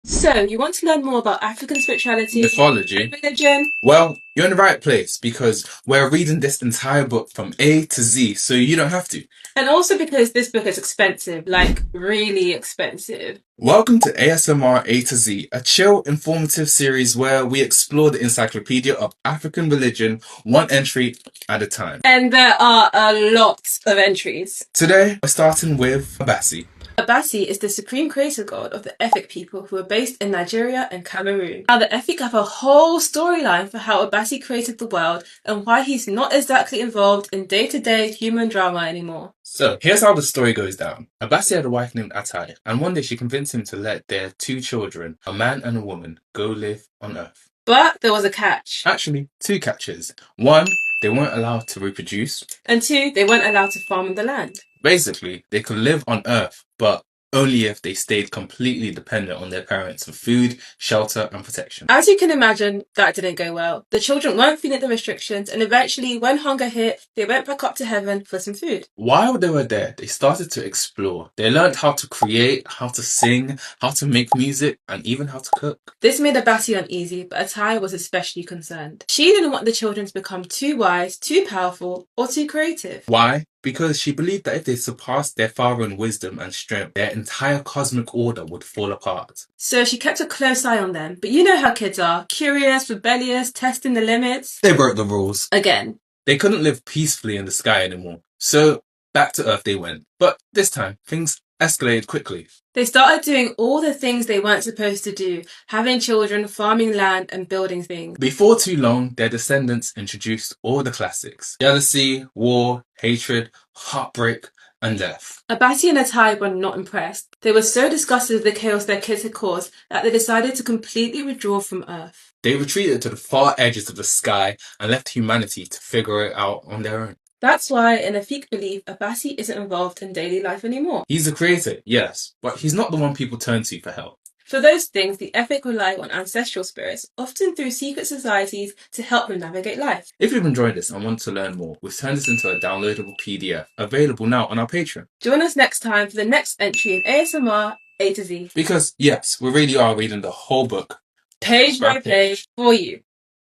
So, you want to learn more about African spirituality, Mythology. religion, Well, you're in the right place because we're reading this entire book from A to Z, so you don't have to. and also because this book is expensive, like really expensive. Welcome to ASMR A to Z, a chill, informative series where we explore the encyclopedia of African religion, one entry at a time. And there are a lot of entries. Today, we're starting with Abasi. Abasi is the supreme creator god of the Efik people who are based in Nigeria and Cameroon. Now the Efik have a whole storyline for how Abasi created the world and why he's not exactly involved in day-to-day human drama anymore. So, here's how the story goes down. Abasi had a wife named Atai, and one day she convinced him to let their two children, a man and a woman, go live on Earth. But there was a catch. Actually, two catches. One, they weren't allowed to reproduce. And two, they weren't allowed to farm the land. Basically, they could live on Earth, but only if they stayed completely dependent on their parents for food, shelter, and protection. As you can imagine, that didn't go well. The children weren't feeling the restrictions, and eventually, when hunger hit, they went back up to heaven for some food. While they were there, they started to explore. They learned how to create, how to sing, how to make music, and even how to cook. This made Abasi uneasy, but Atai was especially concerned. She didn't want the children to become too wise, too powerful, or too creative. Why? Because she believed that if they surpassed their father in wisdom and strength, their entire cosmic order would fall apart. So she kept a close eye on them, but you know how kids are. Curious, rebellious, testing the limits. They broke the rules. Again. They couldn't live peacefully in the sky anymore. So back to Earth they went. But this time, things escalated quickly. They started doing all the things they weren't supposed to do, having children, farming land, and building things. Before too long, their descendants introduced all the classics. Jealousy, war, hatred, heartbreak, and death. Abasi and Atai were not impressed. They were so disgusted with the chaos their kids had caused that they decided to completely withdraw from Earth. They retreated to the far edges of the sky and left humanity to figure it out on their own. That's why, in Efik belief, Abasi isn't involved in daily life anymore. He's the creator, yes, but he's not the one people turn to for help. For those things, the Efik rely on ancestral spirits, often through secret societies, to help them navigate life. If you've enjoyed this and want to learn more, we've turned this into a downloadable PDF, available now on our Patreon. Join us next time for the next entry in ASMR A to Z. Because, yes, we really are reading the whole book. Page by page for you.